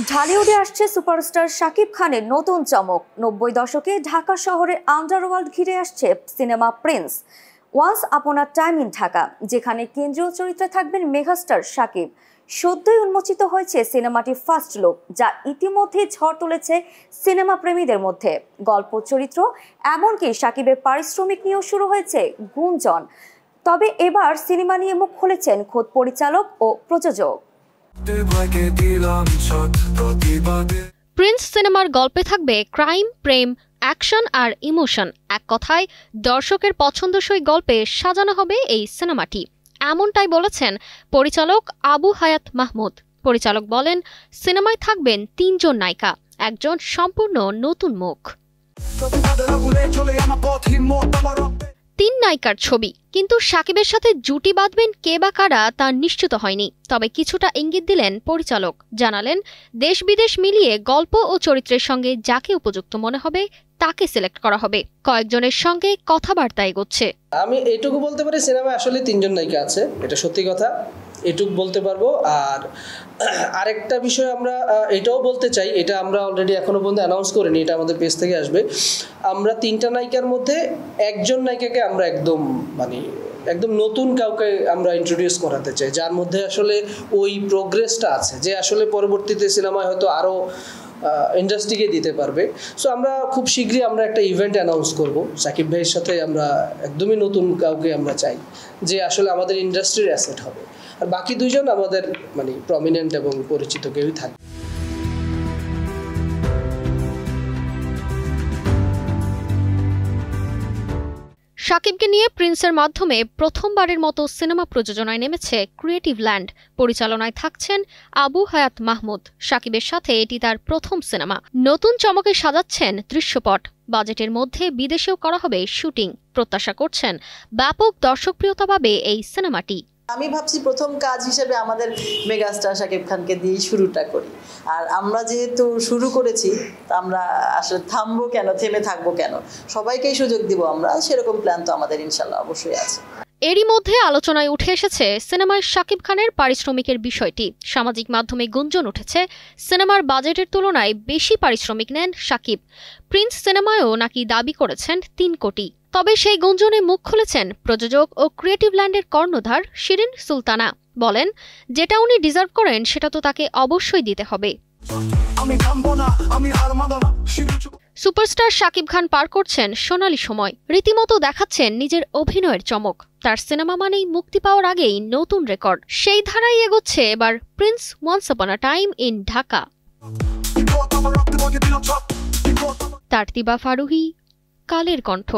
ঢালিউডে আসছে সুপারস্টার শাকিব খানের নতুন চমক। 90 দশকে ঢাকা শহরের আন্ডারওয়ার্ল্ড ঘিরে আসছে cinema Prince once upon a time in Dhaka, যেখানে কেন্দ্রীয় চরিত্রে থাকবেন মেগাস্টার শাকিব। সদ্যই উন্মোচিত হয়েছে সিনেমাটির ফার্স্ট লুক, যা ইতিমধ্যেই ঝড় তুলেছে সিনেমা প্রেমীদের মধ্যে। গল্প, চরিত্র, এমনকি শাকিবের পারিশ্রমিক নিয়েও শুরু হয়েছে গুঞ্জন। তবে এবার সিনেমা নিয়ে মুখ খুলেছেন খোদ পরিচালক ও প্রযোজক। প্রিন্স সিনেমার গল্পে থাকবে ক্রাইম, প্রেম, অ্যাকশন আর ইমোশন। এক কথায় দর্শকের পছন্দসই গল্পে সাজানো হবে এই সিনেমাটি, এমনটাই বলেছেন পরিচালক আবু হায়াত মাহমুদ। পরিচালক বলেন, সিনেমায় থাকবেন 3 জন নায়িকা, একজন সম্পূর্ণ নতুন মুখ। 3 নায়িকার ছবি, কিন্তু শাকিবের সাথে জুটি বাঁধবেন কে বা কারা তা নিশ্চিত হয়নি। তবে কিছুটা ইঙ্গিত দিলেন পরিচালক, জানালেন দেশ বিদেশ মিলিয়ে গল্প ও চরিত্রের সঙ্গে যাকে উপযুক্ত মনে হবে তাকে সিলেক্ট করা হবে। কয়েকজনের সঙ্গে কথাবার্তা এগোচ্ছে। আমি এটুকু বলতে পারি, সিনেমায় আসলে 3 জন নায়িকা আছে, এটা সত্যি কথা, এটুকু বলতে পারবো। আর আরেকটা বিষয় আমরা এটাও বলতে চাই, এটা আমরা অলরেডি এখনো পর্যন্ত অ্যানাউন্স করিনি, এটা আমাদের পেজ থেকে আসবে। আমরা 3টা নায়িকার মধ্যে একজন নায়িকাকে আমরা একদম নতুন কাউকে আমরা ইন্ট্রোডিউস করাতে চাই, যার মধ্যে আসলে ওই প্রোগ্রেসটা আছে, যে আসলে পরবর্তীতে সিনেমায় হয়তো আরও ইন্ডাস্ট্রিকে দিতে পারবে। সো আমরা খুব শীঘ্রই আমরা একটা ইভেন্ট অ্যানাউন্স করব শাকিব ভাইয়ের সাথে। আমরা একদমই নতুন কাউকে আমরা চাই, যে আসলে আমাদের ইন্ডাস্ট্রির অ্যাসেট হবে। আর বাকি 2 জন আমাদের প্রমিনেন্ট এবং পরিচিত কেউই থাকবে। শাকিবকে নিয়ে প্রিন্সের মাধ্যমে প্রথমবারের মতো সিনেমা প্রযোজনায় নেমেছে ক্রিয়েটিভ ল্যান্ড। পরিচালনায় থাকছেন আবু হায়াত মাহমুদ। শাকিবের সাথে এটি তার প্রথম সিনেমা। নতুন চমকে সাজাচ্ছেন দৃশ্যপট। বাজেটের মধ্যে বিদেশেও করা হবে শুটিং। প্রত্যাশা করছেন ব্যাপক দর্শকপ্রিয়তা পাবে এই সিনেমাটি। আমি ভাবছি প্রথম কাজ হিসেবে আমাদের মেগাস্টার শাকিব খানকে দিয়ে শুরুটা করি। আর আমরা যেহেতু শুরু করেছি, আমরা আসলে থামবো কেন, থেমে থাকবো কেন, সবাইকেই সুযোগ দিব আমরা, সেরকম প্ল্যান তো আমাদের ইনশাল্লাহ অবশ্যই আছে। এরই মধ্যে আলোচনায় উঠে এসেছে সিনেমার শাকিব খানের পারিশ্রমিকের বিষয়টি। সামাজিক মাধ্যমে গুঞ্জন উঠেছে সিনেমার বাজেটের তুলনায় বেশি পারিশ্রমিক নেন শাকিব। প্রিন্স সিনেমায়ও নাকি দাবি করেছেন 3 কোটি। তবে সেই গুঞ্জনে মুখ খুলেছেন প্রযোজক ও ক্রিয়েটিভ ল্যান্ডের কর্ণধার শিরিন সুলতানা। বলেন, যেটা উনি ডিজার্ভ করেন সেটা তো তাকে অবশ্যই দিতে হবে। সুপারস্টার শাকিব খান পার করছেন সোনালী সময়। রীতিমতো দেখাচ্ছেন নিজের অভিনয়ের চমক। তার সিনেমা মানেই মুক্তি পাওয়ার আগেই নতুন রেকর্ড। সেই ধারাই এগোচ্ছে এবার prince once upon a time in Dhaka. Tartiba Faruhi, Kaler কণ্ঠ।